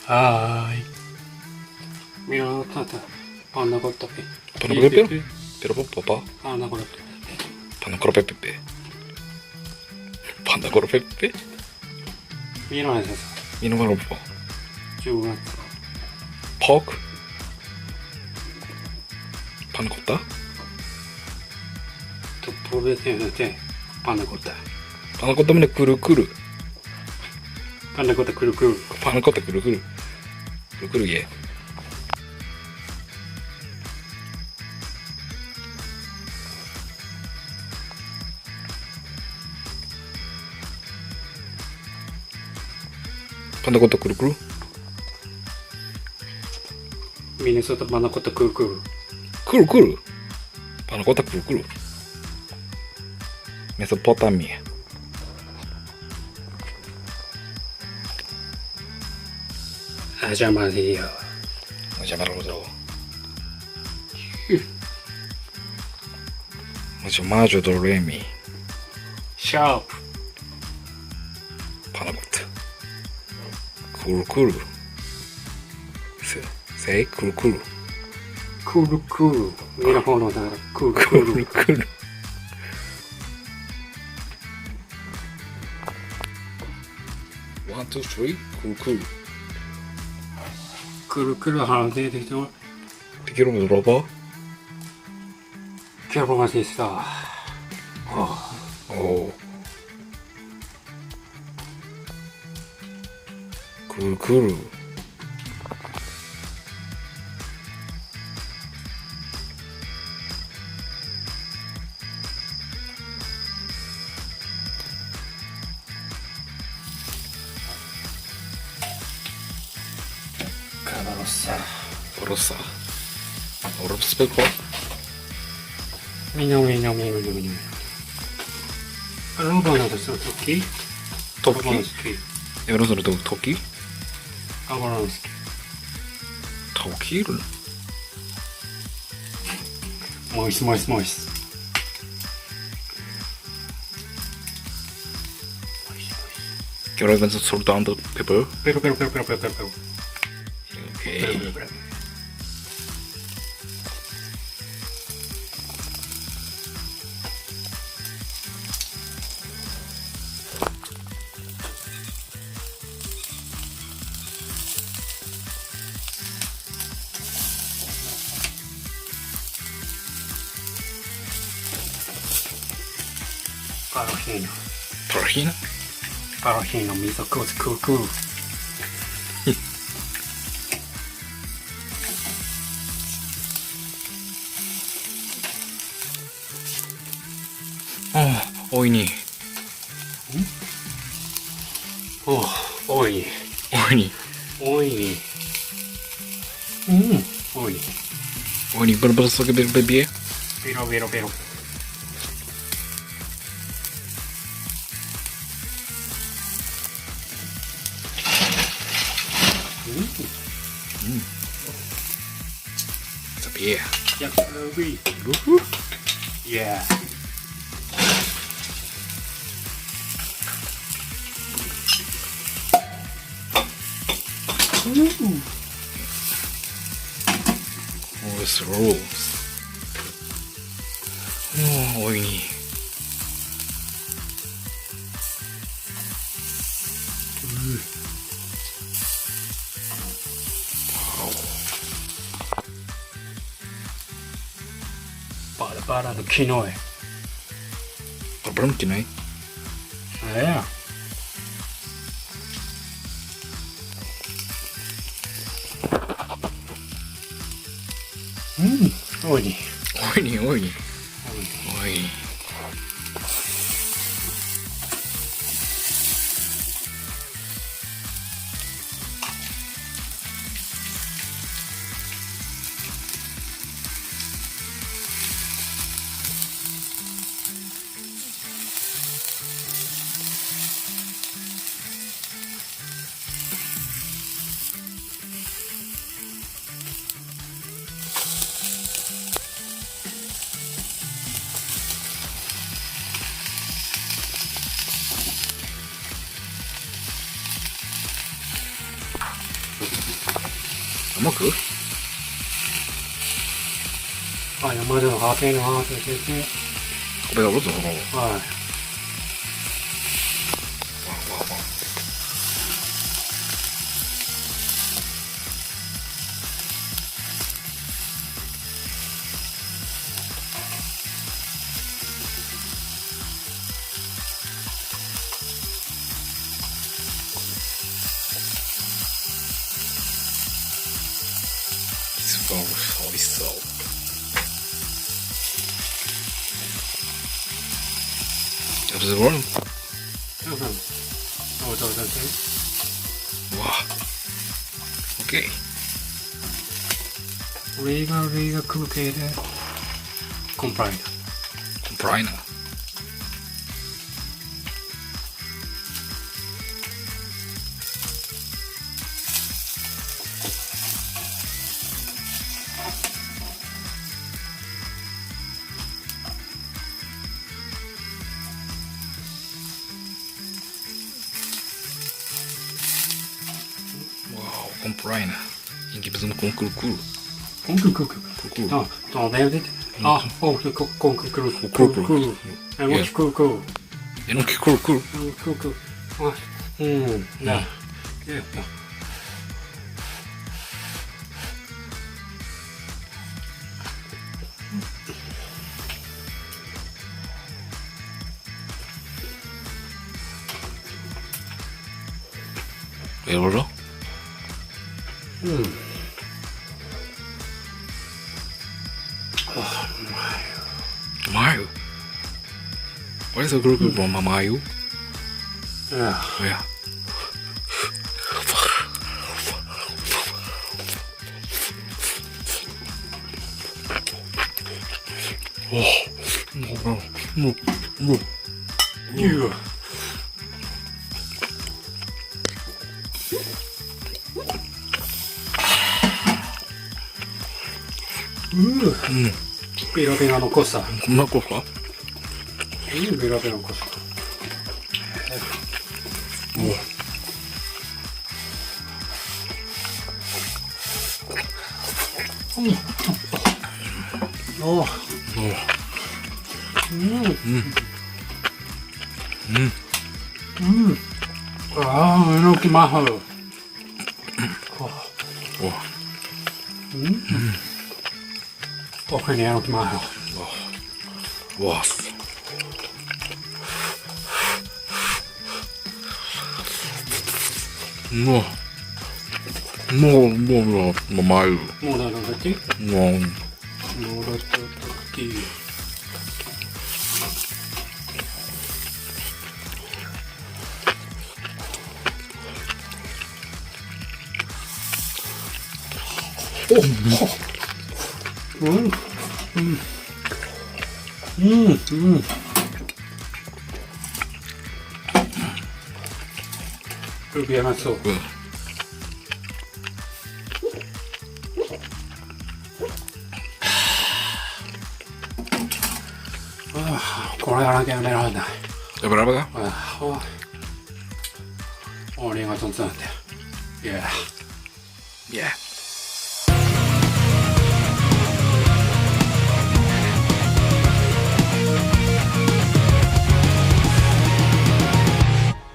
はーい。Mira, tata. Panna cotta pe. Panna cotta pe? Pero papá. Panna cotta pe. Panna cotta pe. Panna cotta pe. Mira esa. Mira para papá. Chuga. Pork. Panna cotta. To provete te. Panna cotta. Panna cotta me kuru kuru. Panna cotta kuru kuru. Panna cotta kuru kuru. Kuru kuru ye. Panna cotta kuru kuru. Minnesota panna cotta kuru kuru. Kuru kuru. Panna cotta kuru kuru. Mesopotamia. Ajamadia. Ajamaroso. Maggio do Remi. Sharp. Panna cotta. Kuru kuru. Say kuru kuru. Kuru kuru. Mira hono da kuru kuru. Kuru kuru. 1, 2, 3. Kuru kuru. Kuru kuru 하나 돼 되죠. Te quiero robar. Quiero más esta. Oh. Kuru kuru. Orosa. Orospeko. Mino. Aroma da sa toki. Toki. Aroma da toki. Aroma好き。 Toki를. Moist. Quiero even salt down the pepper. Pero. Okay. Parahina. Parahina miso kuru. Oh, oini. Oini. Oini, pero só que bebê. Pero. Sabia. Yakitori. Yeah. Oh, this rules. Oh, oini. Para no quinoa. Problema que não é? É. Oini. 甘くあ、山でのハーケーのハーケーて、これがロットのはい。一番美味しそう。Heb je het warm? Wow. Oké. 上が空系でコンプライナー。コンプライナー。コンプライナー。In gibt es einen Konkurkul. Konkurkul. Ja, det är det. Ja, konkurkul. Konkurkul. Enoki konkurkul. Enoki konkurkul. Konkurkul. Ja. Ja. Är det bra? Mayo. What is a group from Mayo? Yeah. Yeah. Yeah. Beera beera no kossa. Kommer du ihåg? Beera beera no kossa. Enoki maho. Och en Enoki maho. Wow. No. Mayo. もうだって No. もうだっていいよ。ルビアナソープ。これやらなきゃやめられない。Är det bra? Ordningen som sånt. Yeah. Yeah.